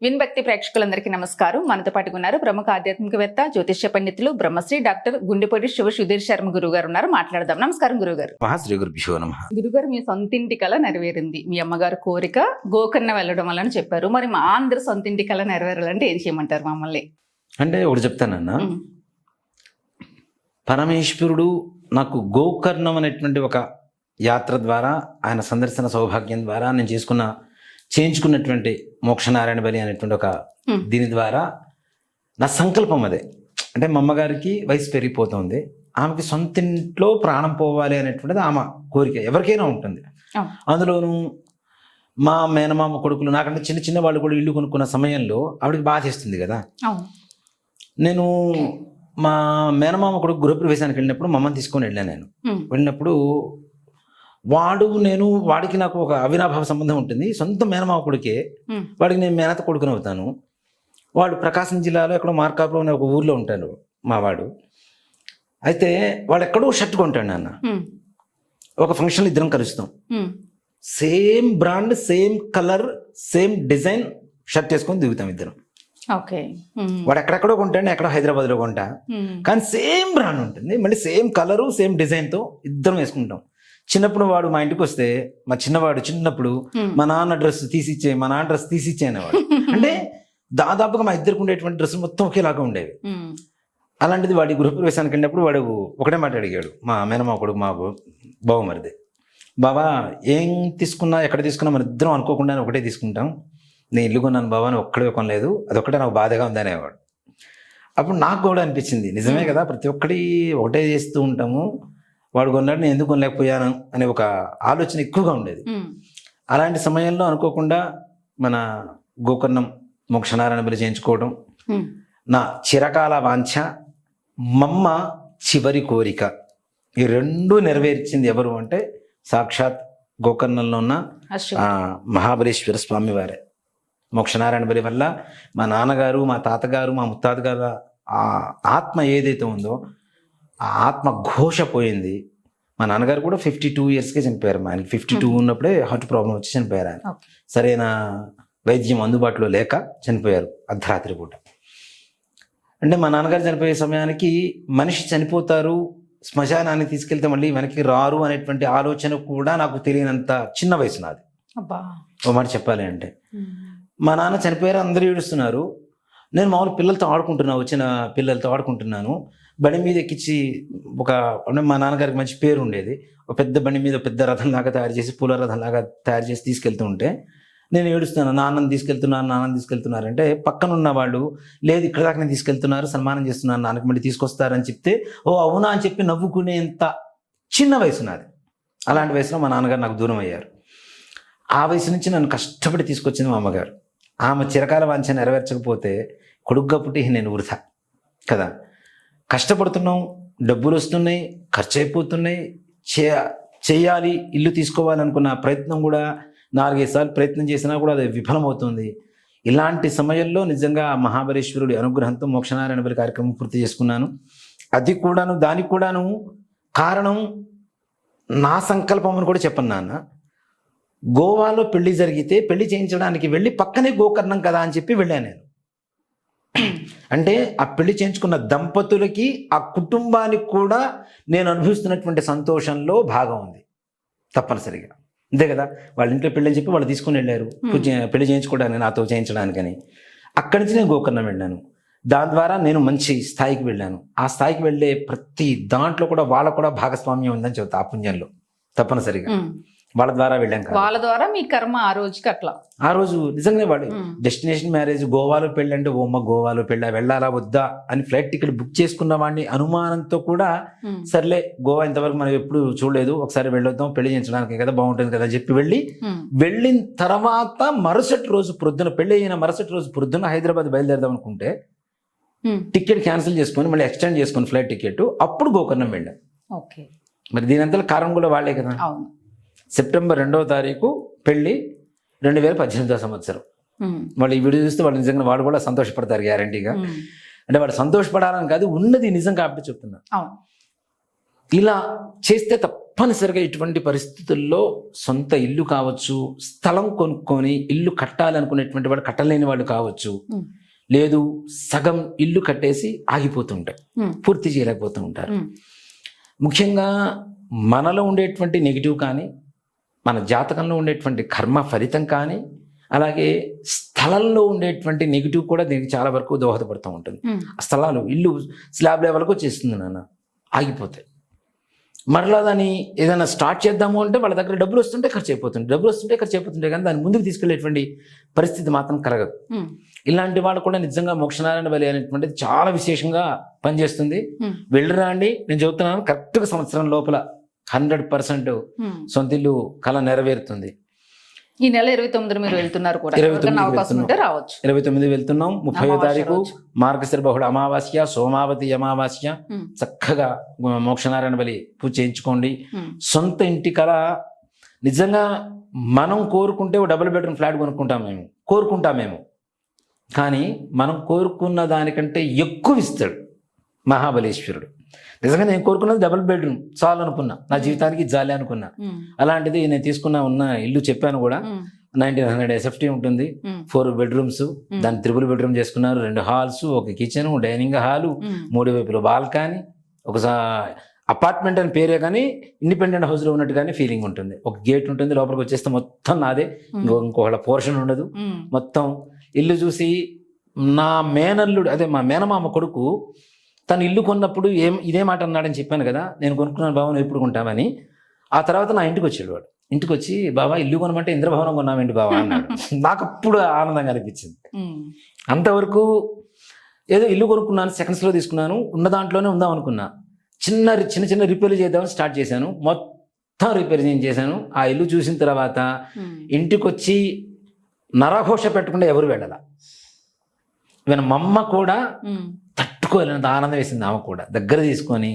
విన్భక్తి ప్రేక్షకులందరికీ నమస్కారం. మనతో పాటు ఉన్నారు ప్రముఖ ఆధ్యాత్మికవేత్త, జ్యోతిష్య పండితులు, బ్రహ్మశ్రీ డాక్టర్ గుండెపూడి శివ సుధీర్ శర్మ గురువు గారు ఉన్నారు. మాట్లాడదాం. నమస్కారం గురుగారు. శ్రీ గురుభ్యో నమః. గురుగారు, మీ సొంతింటి కళ నెరవేరింది. మీ అమ్మగారు కోరిక గోకర్ణ వెళ్ళడం వల్ల చెప్పారు. మరి మా అందరి సొంతింటి కళ నెరవేరాలంటే ఏం చేయమంటారు మమ్మల్ని? అంటే ఒకటి చెప్తానన్నా, పరమేశ్వరుడు నాకు గోకర్ణం అనేటువంటి ఒక యాత్ర ద్వారా, ఆయన సందర్శన సౌభాగ్యం ద్వారా నేను చేయించుకున్నటువంటి మోక్షనారాయణ బలి అనేటువంటి ఒక దీని ద్వారా నా సంకల్పం అదే. అంటే మా అమ్మగారికి వయసు పెరిగిపోతుంది, ఆమెకి సొంత ఇంట్లో ప్రాణం పోవాలి అనేటువంటిది ఆమె కోరిక, ఎవరికైనా ఉంటుంది. అందులోనూ మా మేనమామ కొడుకులు నాకంటే చిన్న చిన్న వాళ్ళు కూడా ఇల్లు కొనుక్కున్న సమయంలో ఆవిడకి బాధ చేస్తుంది కదా. నేను మా మేనమామ కొడుకు గృహప్రవేశానికి వెళ్ళినప్పుడు మా అమ్మని తీసుకొని వెళ్ళాను. నేను వెళ్ళినప్పుడు వాడికి నాకు ఒక అవినాభావ సంబంధం ఉంటుంది. సొంత మేనమామ కొడుకే, వాడికి నేను మేనత కొడుకుని అవుతాను. వాడు ప్రకాశం జిల్లాలో ఎక్కడో మార్కాపురం అనే ఒక ఊర్లో ఉంటాడు మా వాడు. అయితే వాడు ఎక్కడో షర్ట్ కొంటాడు నాన్న. ఒక ఫంక్షన్లో ఇద్దరం కలుస్తాం, same brand, same colour, same design shirt వేసుకొని దిగుతాం ఇద్దరం. వాడు ఎక్కడెక్కడో కొంటాడు, ఎక్కడో హైదరాబాద్లో కొంటా, కానీ సేమ్ బ్రాండ్ ఉంటుంది, మళ్ళీ సేమ్ కలరు సేమ్ డిజైన్తో ఇద్దరం వేసుకుంటాం. చిన్నప్పుడు వాడు మా ఇంటికి వస్తే, మా చిన్నవాడు చిన్నప్పుడు మా నాన్న డ్రెస్ తీసిచ్చే, మా నాన్న డ్రెస్ తీసిచ్చే అనేవాడు. అంటే దాదాపుగా మా ఇద్దరికి ఉండేటువంటి డ్రెస్సులు మొత్తం ఒకేలాగా ఉండేవి. అలాంటిది వాడి గృహప్రవేశానికి వెళ్ళినప్పుడు వాడు ఒకటే మాట అడిగాడు, మా మేనమా కొడుకు, మా బావమరిది, బాబా ఏం తీసుకున్నా ఎక్కడ తీసుకున్నా మన ఇద్దరం అనుకోకుండా ఒకటే తీసుకుంటాం, నేను ఇల్లు కొన్నాను బాబా అని ఒక్కడే కొనలేదు, అదొక్కటే నాకు బాధగా ఉంది అనేవాడు. అప్పుడు నాకు కూడా అనిపించింది, నిజమే కదా, ప్రతి ఒక్కటి ఒకటే చేస్తూ ఉంటాము, వాడు కొన్నాడు నేను ఎందుకు కొనలేకపోయాను అనే ఒక ఆలోచన ఎక్కువగా ఉండేది. అలాంటి సమయంలో అనుకోకుండా మన గోకర్ణం మోక్షనారాయణ బలి చేయించుకోవడం నా చిరకాల వాంఛ, మమ్మ చివరి కోరిక, ఈ రెండు నెరవేర్చింది ఎవరు అంటే సాక్షాత్ గోకర్ణంలో ఉన్న మహాబలేశ్వర స్వామి వారే. మోక్షనారాయణ బలి వల్ల మా నాన్నగారు, మా తాతగారు, మా ముత్తాతగారు ఆ ఆత్మ ఏదైతే ఉందో ఆ ఆత్మ ఘోష పోయింది. మా నాన్నగారు కూడా 52 yearsకే చనిపోయారు. ఆయనకి 52 ఉన్నప్పుడే హార్ట్ ప్రాబ్లం వచ్చి చనిపోయారు. ఆయన సరైన వైద్యం అందుబాటులో లేక చనిపోయారు అర్ధరాత్రి పూట. అంటే మా నాన్నగారు చనిపోయే సమయానికి మనిషి చనిపోతారు, శ్మశానాన్ని తీసుకెళ్తే మళ్ళీ వెనక్కి రారు అనేటువంటి ఆలోచన కూడా నాకు తెలియనంత చిన్న వయసు నాది. ఓ మాట చెప్పాలి అంటే, మా నాన్న చనిపోయారు, అందరూ ఏడుస్తున్నారు, నేను మామూలు పిల్లలతో వచ్చిన పిల్లలతో ఆడుకుంటున్నాను. బండి మీద ఎక్కించి మా నాన్నగారికి మంచి పేరు ఉండేది, ఒక పెద్ద బండి మీద పెద్ద రథంలాగా తయారు చేసి, పూల రథంలాగా తయారు చేసి తీసుకెళ్తూ ఉంటే నేను ఏడుస్తున్నాను, నాన్నని తీసుకెళ్తున్నారంటే పక్కన ఉన్న వాళ్ళు, లేదు ఇక్కడ దాకా నేను తీసుకెళ్తున్నారు, సన్మానం చేస్తున్నాను, నాన్నకి మళ్ళీ తీసుకొస్తారని చెప్తే, ఓ అవునా అని చెప్పి నవ్వుకునేంత చిన్న వయసు నాది. అలాంటి వయసులో మా నాన్నగారు నాకు దూరం అయ్యారు. ఆ వయసు నుంచి నన్ను కష్టపడి తీసుకొచ్చింది మా అమ్మగారు. ఆమె చిరకాల వాంఛ నెరవేర్చకపోతే కొడుగ్గా పుట్టి నేను వృధా కదా. కష్టపడుతున్నాం, డబ్బులు వస్తున్నాయి, ఖర్చు అయిపోతున్నాయి, చేయాలి, ఇల్లు తీసుకోవాలనుకున్న ప్రయత్నం కూడా 4-5 సార్లు ప్రయత్నం చేసినా కూడా అది విఫలమవుతుంది. ఇలాంటి సమయంలో నిజంగా మహాబలేశ్వరుడి అనుగ్రహంతో మోక్షనారాయణ బలి కార్యక్రమం పూర్తి చేసుకున్నాను. దానికి కూడాను కారణం నా సంకల్పం అని కూడా చెప్పను నాన్న. గోవాలో పెళ్లి జరిగితే పెళ్లి చేయించడానికి వెళ్ళి పక్కనే గోకర్ణం కదా అని చెప్పి వెళ్ళాను నేను. అంటే ఆ పెళ్లి చేయించుకున్న దంపతులకి, ఆ కుటుంబానికి కూడా నేను అనుభవిస్తున్నటువంటి సంతోషంలో భాగం ఉంది తప్పనిసరిగా. అంతే కదా, వాళ్ళ ఇంట్లో పెళ్ళని చెప్పి వాళ్ళు తీసుకుని వెళ్ళారు పెళ్లి చేయించుకోవడానికి, నాతో చేయించడానికని. అక్కడి నుంచి నేను గోకర్ణం వెళ్ళాను. దాని ద్వారా నేను మంచి స్థాయికి వెళ్ళాను. ఆ స్థాయికి వెళ్ళే ప్రతి దాంట్లో కూడా వాళ్ళకు కూడా భాగస్వామ్యం ఉందని చెబుతా, ఆ పుణ్యంలో తప్పనిసరిగా వాళ్ళ ద్వారా వెళ్ళాం. వాళ్ళ ద్వారా మీ కర్మ ఆ రోజుకి అట్లా. ఆ రోజు నిజంగా వాడు డెస్టినేషన్ మ్యారేజ్, గోవాలో పెళ్ళి అంటే ఓమ్మ గోవాలో పెళ్ళా, వెళ్ళాలా వద్దా అని ఫ్లైట్ టికెట్ బుక్ చేసుకున్న వాడిని అనుమానంతో కూడా, సర్లే గోవా ఇంతవరకు మనం ఎప్పుడు చూడలేదు, ఒకసారి వెళ్ళొద్దాం, పెళ్లి చేయించడానికి కదా, బాగుంటుంది కదా చెప్పి వెళ్ళిన తర్వాత మరుసటి రోజు ప్రొద్దున, పెళ్లి అయిన మరుసటి రోజు ప్రొద్దున హైదరాబాద్ బయలుదేరదాం అనుకుంటే టికెట్ క్యాన్సిల్ చేసుకొని మళ్ళీ ఎక్స్టెండ్ చేసుకొని ఫ్లైట్ టికెట్, అప్పుడు గోకర్ణం వెళ్ళాం. మరి దీనంతా కారణం కూడా వాళ్ళే కదా. సెప్టెంబర్ 2వ తారీఖు పెళ్లి, 2018వ సంవత్సరం. వాళ్ళు ఈ వీడియో చూస్తే వాళ్ళు నిజంగా వాడు కూడా సంతోషపడతారు గ్యారంటీగా. అంటే వాడు సంతోషపడాలని కాదు, ఉన్నది నిజం కాబట్టి చెప్తున్నా. ఇలా చేస్తే తప్పనిసరిగా ఇటువంటి పరిస్థితుల్లో సొంత ఇల్లు కావచ్చు, స్థలం కొనుక్కొని ఇల్లు కట్టాలనుకునేటువంటి వాడు కట్టలేని వాడు కావచ్చు, లేదు సగం ఇల్లు కట్టేసి ఆగిపోతుంటాయి, పూర్తి చేయలేకపోతూ ఉంటారు. ముఖ్యంగా మనలో ఉండేటువంటి నెగిటివ్ కానీ, మన జాతకంలో ఉండేటువంటి కర్మ ఫలితం కానీ, అలాగే స్థలంలో ఉండేటువంటి నెగిటివ్ కూడా దీనికి చాలా వరకు దోహదపడుతూ ఉంటుంది. ఆ స్థలాలు ఇల్లు స్లాబ్ లెవెల్కి వచ్చేస్తుంది నాన్న, ఆగిపోతాయి. మరలా దాన్ని ఏదైనా స్టార్ట్ చేద్దాము అంటే వాళ్ళ దగ్గర డబ్బులు వస్తుంటే ఖర్చు అయిపోతుంటాయి, కానీ దాన్ని ముందుకు తీసుకెళ్లేటువంటి పరిస్థితి మాత్రం కలగదు. ఇలాంటి వాళ్ళు కూడా నిజంగా మోక్షనారాయణ బలి అనేటువంటిది చాలా విశేషంగా పనిచేస్తుంది. వెళ్ళిరా అండి, నేను చెబుతున్నాను, కరెక్ట్గా సంవత్సరం లోపల 100% సొంత ఇల్లు కళ నెరవేరుతుంది. ఈ నెల 29 మీరు వెళ్తున్నారు కూడా, అవకాశం ఉంటే రావచ్చు. 29 వెళ్తున్నాం. 30వ తారీఖు మార్గశిర బహుళ అమావాస్య, సోమావతి అమావాస్య. చక్కగా మోక్షనారాయణ బలి పూజ చేయించుకోండి. సొంత ఇంటి కళ నిజంగా మనం కోరుకుంటే డబుల్ బెడ్రూమ్ ఫ్లాట్ కోరుకుంటామేమో, కానీ మనం కోరుకున్న దానికంటే ఎక్కువ ఇస్తాడు మహాబలేశ్వరుడు. నిజంగా నేను కోరుకున్నది డబుల్ బెడ్రూమ్ చాలు అనుకున్నా, నా జీవితానికి జాలి అనుకున్నా. అలాంటిది నేను ఉన్న ఇల్లు చెప్పాను కూడా, 1900 SFT ఉంటుంది, 4 bedrooms, దాన్ని 3 bedroom చేసుకున్నారు. 2 halls, 1 కిచెన్, డైనింగ్ హాలు, 3 వైపులు బాల్కనీ. ఒక అపార్ట్మెంట్ అని పేరే కానీ ఇండిపెండెంట్ హౌస్లో ఉన్నట్టుగానే ఫీలింగ్ ఉంటుంది. ఒక గేట్ ఉంటుంది, లోపలికి వచ్చేస్తే మొత్తం నాదే, ఇంకొకళ్ళ పోర్షన్ ఉండదు. మొత్తం ఇల్లు చూసి నా మేనల్లుడు, అదే మా మేనమామ కొడుకు, తను ఇల్లు కొన్నప్పుడు ఇదే మాట అన్నాడని చెప్పాను కదా, నేను కొనుక్కున్నాను బాబా, నువ్వు ఎప్పుడు కొంటామని. ఆ తర్వాత నా ఇంటికి వచ్చాడు వాడు. ఇంటికి వచ్చి, బాబా ఇల్లు కొనమంటే ఇంద్రభవనం కొన్నామేంటి బాబా అన్నాడు. నాకు అప్పుడు ఆనందంగా అనిపించింది. అంతవరకు ఏదో ఇల్లు కొనుక్కున్నాను, సెకండ్స్లో తీసుకున్నాను, ఉన్న దాంట్లోనే ఉందాం అనుకున్నా. చిన్న చిన్న రిపేర్లు చేద్దామని స్టార్ట్ చేశాను. మొత్తం రిపేర్ చేశాను. ఆ ఇల్లు చూసిన తర్వాత ఇంటికి వచ్చి నరఘోష పెట్టకుండా ఎవరు వెళ్ళాల. ఈవెన్ మా అమ్మ కూడా తట్టుకోలేనంత ఆనందం వేసింది. ఆమె కూడా దగ్గర తీసుకొని,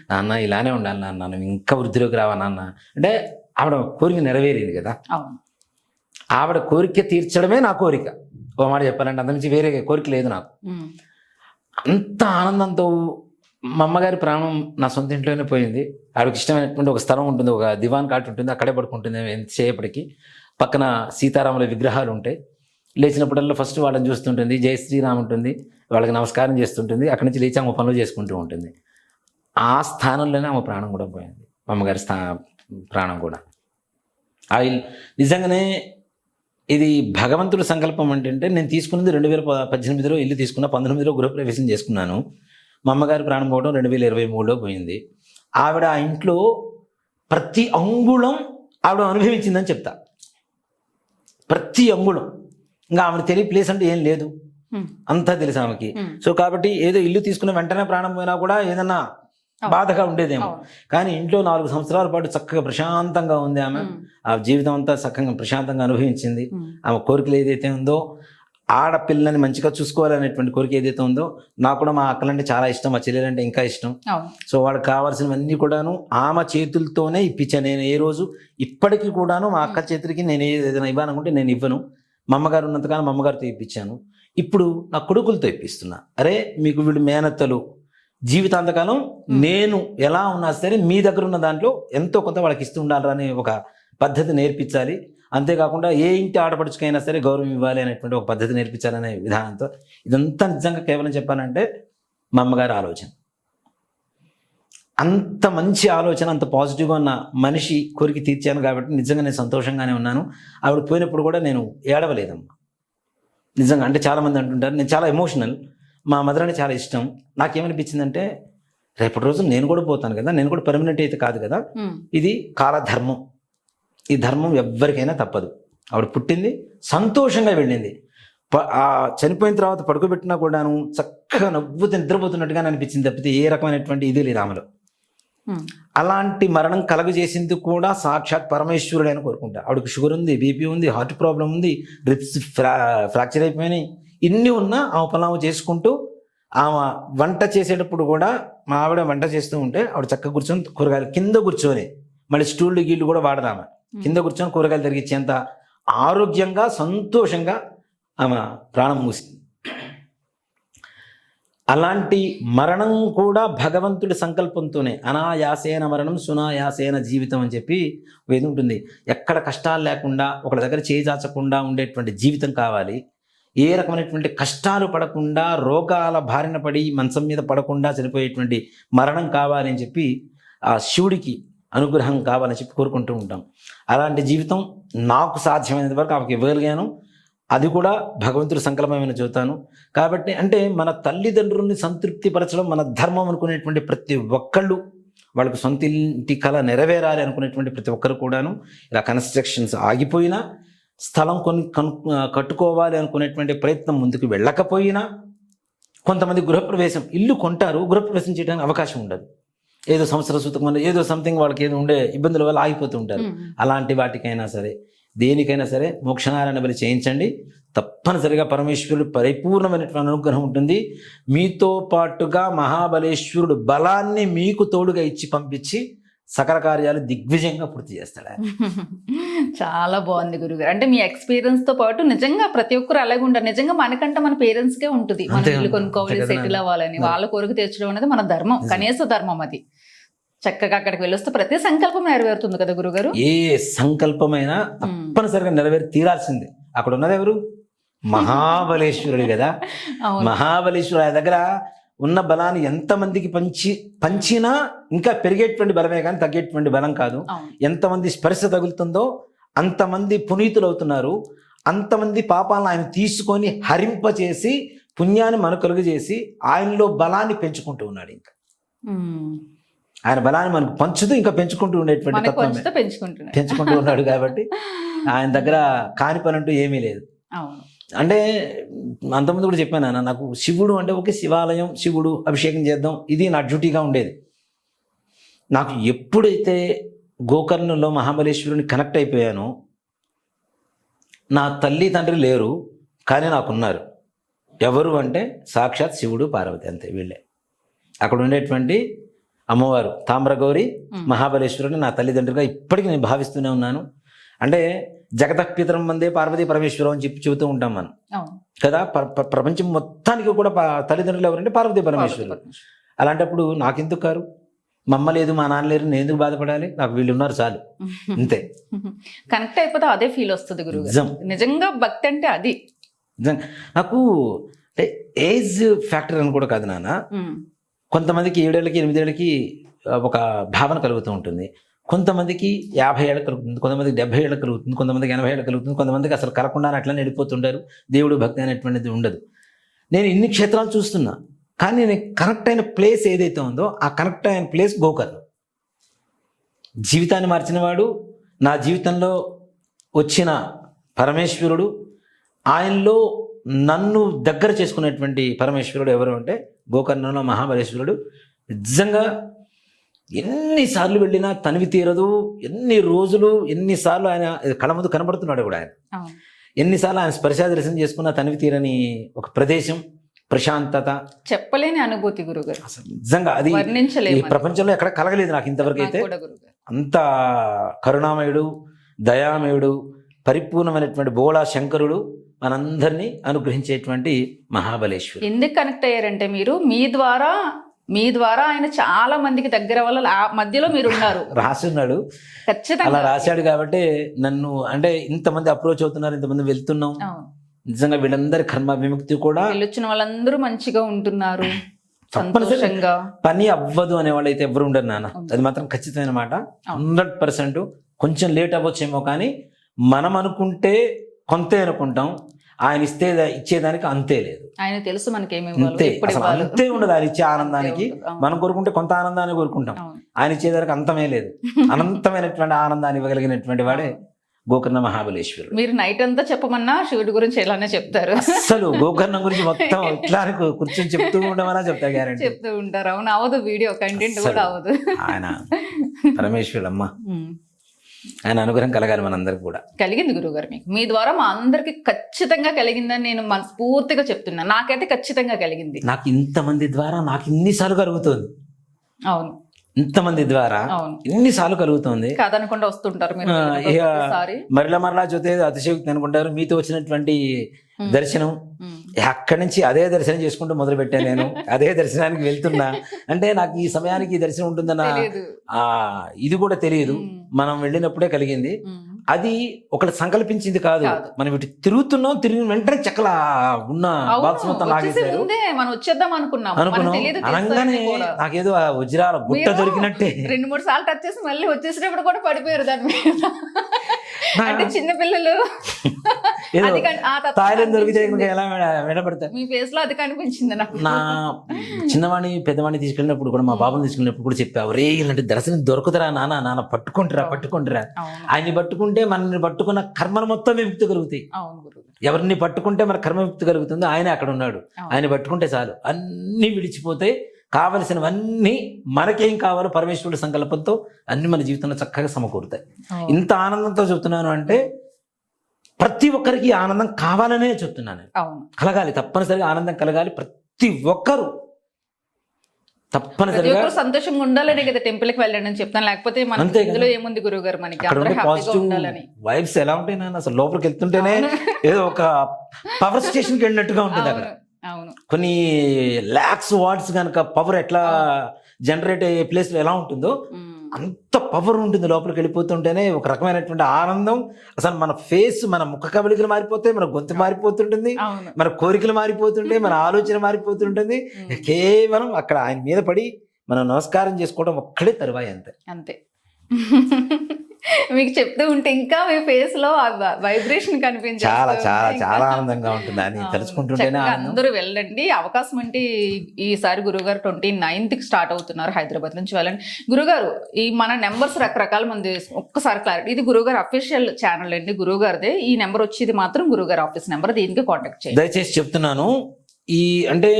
నాన్న ఇలానే ఉండాలి నాన్న, నువ్వు ఇంకా వృద్ధిలోకి రావా నాన్న అంటే, ఆవిడ కోరిక నెరవేరింది కదా. ఆవిడ కోరిక తీర్చడమే నా కోరిక. ఓ మాట చెప్పాలంటే అంతమించి వేరే కోరిక లేదు నాకు. అంత ఆనందంతో మా అమ్మగారి ప్రాణం నా సొంత ఇంట్లోనే పోయింది. ఆవిడకి ఇష్టమైనటువంటి ఒక స్థలం ఉంటుంది, ఒక దివాన్ కాట్ ఉంటుంది, అక్కడే పడుకుంటుంది. ఎంతసేపటికి పక్కన సీతారాముల విగ్రహాలు ఉంటాయి. లేచినప్పుడల్లా ఫస్ట్ వాళ్ళని చూస్తుంటుంది, జై శ్రీరామ్ ఉంటుంది, వాళ్ళకి నమస్కారం చేస్తుంటుంది. అక్కడి నుంచి లేచి ఆమె పనులు చేసుకుంటూ ఉంటుంది. ఆ స్థానంలోనే ఆమె ప్రాణం కూడా పోయింది, అమ్మగారి ప్రాణం కూడా. నిజంగానే ఇది భగవంతుడి సంకల్పం. అంటే నేను తీసుకున్నది 2018లో ఇల్లు తీసుకున్నా, 19లో గృహప్రవేశం చేసుకున్నాను. మా అమ్మగారి ప్రాణం పోవడం 2023లో పోయింది. ఆవిడ ఆ ఇంట్లో ప్రతి అంగుళం ఆవిడ అనుభవించిందని చెప్తా. ప్రతి అంగుళం. ఇంకా ఆమె తెలియ ప్లేస్ అంటే ఏం లేదు, అంతా తెలుసు ఆమెకి. సో కాబట్టి ఏదో ఇల్లు తీసుకున్న వెంటనే ప్రాణం పోయినా కూడా ఏదన్నా బాధగా ఉండేదేమో, కానీ ఇంట్లో 4 సంవత్సరాల పాటు చక్కగా ప్రశాంతంగా ఉంది ఆమె. ఆ జీవితం అంతా చక్కగా ప్రశాంతంగా అనుభవించింది. ఆమె కోరికలు ఏదైతే ఉందో, ఆడపిల్లని మంచిగా చూసుకోవాలనేటువంటి కోరిక ఏదైతే ఉందో, నాకు కూడా మా అక్కలంటే చాలా ఇష్టం, మా చెల్లెలంటే ఇంకా ఇష్టం. సో వాళ్ళకి కావాల్సినవన్నీ కూడాను ఆమె చేతులతోనే ఇప్పించాను. నేను ఏ రోజు ఇప్పటికీ కూడాను మా అక్క చేతులకి నేను ఏదైనా ఇవ్వాలనుకుంటే నేను ఇవ్వను. మా అమ్మగారు ఉన్నంతకాలం మా అమ్మగారితో ఇప్పించాను. ఇప్పుడు నా కొడుకులతో ఇప్పిస్తున్నా. అరే మీకు వీళ్ళు మేనత్తలు, జీవితాంతకాలం నేను ఎలా ఉన్నా సరే మీ దగ్గర ఉన్న దాంట్లో ఎంతో కొంత వాళ్ళకి ఇస్తూ ఉండాలని ఒక పద్ధతి నేర్పించాలి. అంతేకాకుండా ఏ ఇంటి ఆడపడుచుకైనా సరే గౌరవం ఇవ్వాలి అనేటువంటి ఒక పద్ధతి నేర్పించాలనే విధానంతో ఇదంతా నిజంగా కేవలం చెప్పాలంటే మా అమ్మగారి ఆలోచన. అంత మంచి ఆలోచన, అంత పాజిటివ్గా ఉన్న మనిషి కోరిక తీర్చాను కాబట్టి నిజంగా నేను సంతోషంగానే ఉన్నాను. ఆవిడ పోయినప్పుడు కూడా నేను ఏడవలేదమ్మా నిజంగా. అంటే చాలామంది అంటుంటారు నేను చాలా ఎమోషనల్, మా మదర్ అంటే చాలా ఇష్టం. నాకేమనిపించిందంటే రేపటి రోజు నేను కూడా పోతాను కదా, నేను కూడా పర్మనెంట్ అయితే కాదు కదా, ఇది కాలధర్మం. ఈ ధర్మం ఎవ్వరికైనా తప్పదు. ఆవిడ పుట్టింది, సంతోషంగా వెళ్ళింది. చనిపోయిన తర్వాత పడుకోబెట్టినా కూడాను చక్కగా నవ్వుతూ నిద్రపోతున్నట్టుగా అనిపించింది తప్పితే ఏ రకమైనటువంటి ఇది లేదు ఆమెలో. అలాంటి మరణం కలుగజేసింది కూడా సాక్షాత్ పరమేశ్వరుడు అని కోరుకుంటా. ఆవిడకి షుగర్ ఉంది, బీపీ ఉంది, హార్ట్ ప్రాబ్లం ఉంది, రిబ్స్ ఫ్రాక్చర్ అయిపోయినాయి. ఇన్ని ఉన్నా ఆమె పలావు చేసుకుంటూ, ఆమె వంట చేసేటప్పుడు కూడా మా ఆవిడ వంట చేస్తూ ఉంటే ఆవిడ చక్కగా కూర్చొని కూరగాయలు కింద కూర్చొని, మళ్ళీ స్టూళ్ళు గీళ్ళు కూడా వాడరామె, కింద కూర్చొని కూరగాయలు తరిగించేంత ఆరోగ్యంగా సంతోషంగా ఆమె ప్రాణం మూసింది. అలాంటి మరణం కూడా భగవంతుడి సంకల్పంతోనే. అనాయాసేన మరణం సునాయాసేన జీవితం అని చెప్పి ఏది ఉంటుంది. ఎక్కడ కష్టాలు లేకుండా ఒకళ్ళ దగ్గర చేజాచకుండా ఉండేటువంటి జీవితం కావాలి. ఏ రకమైనటువంటి కష్టాలు పడకుండా రోగాల బారిన పడి మంచం మీద పడకుండా చనిపోయేటువంటి మరణం కావాలి అని చెప్పి ఆ శివుడికి అనుగ్రహం కావాలని చెప్పి కోరుకుంటూ ఉంటాం. అలాంటి జీవితం నాకు సాధ్యమైనంత వరకు ఆమెకి ఇవ్వగలిగాను. అది కూడా భగవంతుడి సంకల్పమైన చెబుతాను. కాబట్టి అంటే మన తల్లిదండ్రుల్ని సంతృప్తిపరచడం మన ధర్మం అనుకునేటువంటి ప్రతి ఒక్కళ్ళు, వాళ్ళకు సొంత ఇంటి కళ నెరవేరాలి అనుకునేటువంటి ప్రతి ఒక్కరు కూడాను ఇలా కన్స్ట్రక్షన్స్ ఆగిపోయినా, స్థలం కట్టుకోవాలి అనుకునేటువంటి ప్రయత్నం ముందుకు వెళ్ళకపోయినా, కొంతమంది గృహప్రవేశం ఇల్లు కొంటారు, గృహప్రవేశం చేయడానికి అవకాశం ఉండదు. ఏదో సంవత్సర సూతకం వల్ల ఏదో సంథింగ్ వాళ్ళకి ఏదో ఉండే ఇబ్బందుల వల్ల ఆగిపోతూ ఉంటారు. అలాంటి వాటికైనా సరే, దేనికైనా సరే మోక్షనారాయణ బలి చేయించండి. తప్పనిసరిగా పరమేశ్వరుడు పరిపూర్ణమైనటువంటి అనుగ్రహం ఉంటుంది. మీతో పాటుగా మహాబలేశ్వరుడు బలాన్ని మీకు తోడుగా ఇచ్చి పంపించి సకల కార్యాలు దిగ్విజయంగా పూర్తి చేస్తాడు. చాలా బాగుంది గురుగారు. అంటే మీ ఎక్స్పీరియన్స్ తో పాటు నిజంగా ప్రతి ఒక్కరు అలాగే ఉంటారు. నిజంగా మనకంటే మన పేరెంట్స్ కే ఉంటుంది మన ఇల్లు కొనుక్కోవాలి, సెటిల్ అవ్వాలని. వాళ్ళ కోరిక తీర్చడం అనేది మన ధర్మం, కనీస ధర్మం. అది చక్కగా అక్కడికి వెళ్ళొస్తే ప్రతి సంకల్పం నెరవేరుతుంది కదా గురుగారు. ఏ సంకల్పమైనా తప్పనిసరిగా నెరవేరి తీరాల్సిందే. అక్కడ ఉన్నది ఎవరు? మహాబలేశ్వరుడు కదా. మహాబలేశ్వరుడు ఆయన దగ్గర ఉన్న బలాన్ని ఎంతమందికి పంచినా ఇంకా పెరిగేటువంటి బలమే కానీ తగ్గేటువంటి బలం కాదు. ఎంతమంది స్పర్శ తగులుతుందో అంతమంది పునీతులు అవుతున్నారు. అంతమంది పాపాలను ఆయన తీసుకొని హరింపచేసి పుణ్యాన్ని మనకు చేసి ఆయనలో బలాన్ని పెంచుకుంటూ ఉన్నాడు. ఇంకా ఆయన బలాన్ని మనకు పంచుతూ ఇంకా పెంచుకుంటూ ఉండేటువంటి పెంచుకుంటూ ఉన్నాడు. కాబట్టి ఆయన దగ్గర కాని పని అంటూ ఏమీ లేదు. అంటే అంతకుముందు కూడా చెప్పాను అన్న, నాకు శివుడు అంటే ఒకే శివాలయం, శివుడు అభిషేకం చేద్దాం, ఇది నా డ్యూటీగా ఉండేది. నాకు ఎప్పుడైతే గోకర్ణంలో మహాబలేశ్వరుని కనెక్ట్ అయిపోయానో, నా తల్లి తండ్రి లేరు కానీ నాకున్నారు. ఎవరు అంటే సాక్షాత్ శివుడు పార్వతి, అంతే వీళ్ళే. అక్కడ ఉండేటువంటి అమ్మవారు తామ్రగౌరి మహాబలేశ్వరుని నా తల్లిదండ్రులుగా ఇప్పటికీ నేను భావిస్తూనే ఉన్నాను. అంటే జగతపితరం వందే పార్వతీ పరమేశ్వరం అని చెప్పి చెబుతూ ఉంటాం మనం కదా. ప్రపంచం మొత్తానికి కూడా తల్లిదండ్రులు ఎవరంటే పార్వతీ పరమేశ్వరులు. అలాంటప్పుడు నాకెందుకు కారు? మా అమ్మ లేదు, మా నాన్న లేరు, నేను ఎందుకు బాధపడాలి? నాకు వీళ్ళు ఉన్నారు చాలు, అంతే. కనెక్ట్ అయిపోతే అదే ఫీల్ వస్తుంది గురువు. నిజంగా భక్తి అంటే అది. నాకు అంటే ఏజ్ ఫ్యాక్టర్ అని కూడా కాదు నాన్న. కొంతమందికి 7 ఏళ్ళకి 8 ఏళ్ళకి ఒక భావన కలుగుతూ ఉంటుంది. కొంతమందికి 50 ఏళ్ళకి కలుగుతుంది, కొంతమందికి 70 ఏళ్ళకి కలుగుతుంది, కొంతమందికి 80 ఏళ్ళకి కలుగుతుంది, కొంతమందికి అసలు కలగకుండానే అట్లనే వెళ్ళిపోతుంటారు. దేవుడు భక్తి అనేటువంటిది ఉండదు. నేను ఇన్ని క్షేత్రాలు చూస్తున్నా, కానీ నేను కనెక్ట్ అయిన ప్లేస్ ఏదైతే ఉందో ఆ కనెక్ట్ అయిన ప్లేస్ గోకర్ణ. జీవితాన్ని మార్చినవాడు, నా జీవితంలో వచ్చిన పరమేశ్వరుడు, ఆయనలో నన్ను దగ్గర చేసుకునేటువంటి పరమేశ్వరుడు ఎవరు అంటే గోకర్ణంలో మహాబలేశ్వరుడు. నిజంగా ఎన్నిసార్లు వెళ్ళినా తనివి తీరదు. ఎన్ని రోజులు ఎన్నిసార్లు ఆయన కళ్ళ ముందు కనబడుతున్నాడు కూడా. ఆయన ఎన్నిసార్లు ఆయన స్పర్శ దర్శనం చేసుకున్న తనివి తీరని ఒక ప్రదేశం, ప్రశాంతత, చెప్పలేని అనుభూతి గురుగారు. అసలు నిజంగా అది ఈ ప్రపంచంలో ఎక్కడ కలగలేదు నాకు ఇంతవరకు అయితే. అంత కరుణామయుడు, దయామయుడు, పరిపూర్ణమైనటువంటి బోళా శంకరుడు మనందరినీ అనుగ్రహించేటువంటి మహాబలేశ్వరుడు. ఎందుకు కనెక్ట్ అయ్యారంటే మీరు మీ ద్వారా ఆయన చాలా మందికి దగ్గర వల్ల మధ్యలో మీరు ఉన్నారు. రాసున్నాడు, ఖచ్చితంగా అలా రాశాడు. కాబట్టి నన్ను అంటే ఇంతమంది అప్రోచ్ అవుతున్నారు, ఇంతమంది వెళ్తున్నాం. నిజంగా వీళ్ళందరి కర్మ విముక్తి కూడా, వెళ్ళొచ్చిన వాళ్ళందరూ మంచిగా ఉంటున్నారు. తప్పనిసరిగా పని అవ్వదు అనే వాళ్ళు అయితే ఎవరు ఉండరు నాన్న. అది మాత్రం ఖచ్చితమైన మాట. 100%. కొంచెం లేట్ అవ్వచ్చేమో కానీ మనం అనుకుంటే కొంతే అనుకుంటాం, ఆయన ఇచ్చేదానికి అంతే లేదు. ఆయన తెలుసు మనకేమి అంతే, అసలు అంతే ఉండదు. ఆయన ఇచ్చే ఆనందానికి మనం కోరుకుంటే కొంత ఆనందాన్ని కోరుకుంటాం, ఆయన ఇచ్చేదానికి అంతమే లేదు. అనంతమైనటువంటి ఆనందాన్ని ఇవ్వగలిగినటువంటి వాడే గోకర్ణ మహాబలేశ్వరుడు. మీరు నైట్ అంతా చెప్పమన్నా శివుడి గురించి ఎలానే చెప్తారు. అసలు గోకర్ణం గురించి మొత్తం ఇట్లా కూర్చొని చెప్తూ ఉండమన్నా చెప్తా, గ్యారెంటీ చెప్తూ ఉంటారు. అవును, అవదు, వీడియో కంటెంట్ కూడా అవదు. ఆయన పరమేశ్వరుడు అమ్మ, ఆయన అనుగ్రహం కలగాలి మనందరికి కూడా. కలిగింది గురువుగారు మీకు. మీ ద్వారా మా అందరికి ఖచ్చితంగా కలిగిందని నేను మనస్ఫూర్తిగా చెప్తున్నా. నాకైతే ఖచ్చితంగా కలిగింది. నాకు ఇంతమంది ద్వారా నాకు ఇన్నిసార్లు కలుగుతుంది. అవును, ఇంతమంది ద్వారా అవును. ఎన్నిసార్లు కలుగుతుంది. కాదనకుండా వస్తుంటారు మీరు ఇక సారీ. మరలా చూస్తే అతిశయోక్తి అనుకుంటారు. మీతో వచ్చినటువంటి దర్శనం అక్కడి నుంచి అదే దర్శనం చేసుకుంటూ మొదలు పెట్టాను నేను. అదే దర్శనానికి వెళ్తున్నా అంటే నాకు ఈ సమయానికి ఈ దర్శనం ఉంటుందన్న ఇది కూడా తెలియదు. మనం వెళ్ళినప్పుడే కలిగింది. అది ఒకటి సంకల్పించింది కాదు. మనం ఇటు తిరుగుతున్నాం, తిరిగిన వెంటనే చెక్కల ఉన్న బాక్స్ మొత్తం లాగేశారు. మనం వచ్చేద్దాం అనుకున్నాం. అనగానే నాకేదో ఆ వజ్రాల గుట్ట దొరికినట్టే 2-3 సార్లు టచ్ చేసి మళ్ళీ వచ్చేసేటప్పుడు కూడా పడిపోయారు దాని మీద. అంటే చిన్నపిల్లలు తాయిలం దొరికితే ఎలా వినపడతారు. మీ ఫేస్ లో అది కనిపించింది నాకు. నా చిన్నవాణి పెద్దవాణి తీసుకెళ్ళినప్పుడు కూడా, మా బాబుని తీసుకెళ్ళినప్పుడు కూడా చెప్పావు, రే ఇలాంటి దర్శనం దొరుకుతారా నాన్న, పట్టుకుంటారా. ఆయన్ని పట్టుకుంటే మనల్ని పట్టుకున్న కర్మలు మొత్తం విముక్తి కలుగుతాయి. ఎవరిని పట్టుకుంటే మన కర్మ విముక్తి కలుగుతుందో ఆయన అక్కడ ఉన్నాడు. ఆయన పట్టుకుంటే చాలు అన్ని విడిచిపోతాయి. కావలసినవన్నీ మనకేం కావాలో పరమేశ్వరుడి సంకల్పంతో అన్ని మన జీవితంలో చక్కగా సమకూరుతాయి. ఇంత ఆనందంతో చెప్తున్నాను అంటే ప్రతి ఒక్కరికి ఆనందం కావాలనే చెప్తున్నాను. కలగాలి, తప్పనిసరిగా ఆనందం కలగాలి. ప్రతి ఒక్కరు తప్పనిసరిగా సంతోషంగా ఉండాలని కదా టెంపుల్ కి వెళ్ళండి అని చెప్తాను. లేకపోతే ఇందులో ఏముంది గురువు గారు, మనకి పాజిటివ్ వైబ్స్ ఎలా ఉంటాయి నాన్న. అసలు లోపలికి వెళ్తుంటేనే ఏదో ఒక పవర్ స్టేషన్ కి వెళ్ళినట్టుగా ఉంటుంది. అక్కడ కొన్ని లాక్స్ వాట్స్ కనుక పవర్ ఎట్లా జనరేట్ అయ్యే ప్లేస్ లో ఎలా ఉంటుందో అంత పవర్ ఉంటుంది. లోపలికి వెళ్ళిపోతుంటేనే ఒక రకమైనటువంటి ఆనందం. అసలు మన ఫేస్, మన ముఖ కవళికలు మారిపోతాయి, మన గొంతు మారిపోతుంటుంది, మన కోరికలు మారిపోతుంటాయి, మన ఆలోచన మారిపోతుంటుంది. కేవలం అక్కడ ఆయన మీద పడి మనం నమస్కారం చేసుకోవడం ఒక్కడే తరువాయి. అంతే. మీకు చెప్తూ ఉంటే ఇంకా మీ ఫేస్ లో వైబ్రేషన్ కనిపించింది. చాలా చాలా చాలా ఆనందంగా ఉంటుంది అని తెలుసుకుంటుంటేనే. అందరూ వెళ్ళండి. అవకాశం అంటే ఈసారి గురుగారు 29th కి స్టార్ట్ అవుతున్నారు హైదరాబాద్ నుంచి. వెళ్ళండి గురుగారు. ఈ మన నెంబర్స్ రకరకాల మంది, ఒక్కసారి క్లారిటీ, ఇది గురుగారు అఫీషియల్ ఛానల్ అండి, గురుగారిదే. ఈ నెంబర్ వచ్చేది మాత్రం గురుగారు ఆఫీస్ నెంబర్. దీనికి కాంటాక్ట్ చేయండి దయచేసి చెప్తున్నాను. అంటే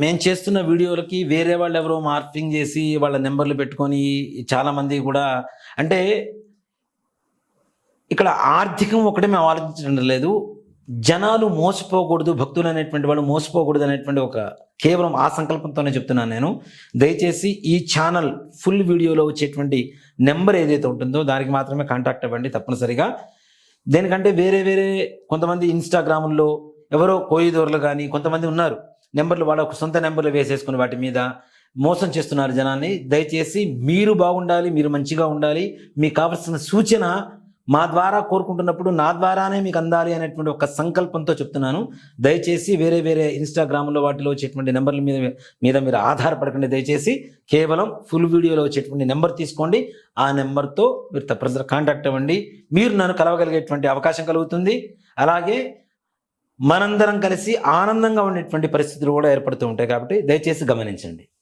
మేము చేస్తున్న వీడియోలకి వేరే వాళ్ళు ఎవరో మార్పింగ్ చేసి వాళ్ళ నెంబర్లు పెట్టుకొని చాలా మంది కూడా, అంటే ఇక్కడ ఆర్థికం ఒకటే మేము ఆలోచించడం లేదు. జనాలు మోసపోకూడదు, భక్తులు అనేటువంటి వాళ్ళు మోసపోకూడదు అనేటువంటి ఒక కేవలం ఆ సంకల్పంతోనే చెప్తున్నాను నేను. దయచేసి ఈ ఛానల్ ఫుల్ వీడియోలో వచ్చేటువంటి నెంబర్ ఏదైతే ఉంటుందో దానికి మాత్రమే కాంటాక్ట్ అవ్వండి తప్పనిసరిగా. దేనికంటే వేరే కొంతమంది ఇన్స్టాగ్రాముల్లో ఎవరో కోయిదోర్లు కానీ కొంతమంది ఉన్నారు, నెంబర్లు వాళ్ళ సొంత నెంబర్లు వేసేసుకుని వాటి మీద మోసం చేస్తున్నారు జనాన్ని. దయచేసి మీరు బాగుండాలి, మీరు మంచిగా ఉండాలి, మీకు కావాల్సిన సూచన మా ద్వారా కోరుకుంటున్నప్పుడు నా ద్వారానే మీకు అందాలి అనేటువంటి ఒక సంకల్పంతో చెప్తున్నాను. దయచేసి వేరే ఇన్స్టాగ్రామ్లో వాటిలో వచ్చేటువంటి నెంబర్ల మీద మీరు ఆధారపడకండి. దయచేసి కేవలం ఫుల్ వీడియోలో వచ్చేటువంటి నెంబర్ తీసుకోండి. ఆ నెంబర్తో మీరు తప్పనిసరిగా కాంటాక్ట్ అవ్వండి. మీరు నన్ను కలవగలిగేటువంటి అవకాశం కలుగుతుంది. అలాగే మనందరం కలిసి ఆనందంగా ఉండేటువంటి పరిస్థితులు కూడా ఏర్పడుతూ ఉంటాయి. కాబట్టి దయచేసి గమనించండి.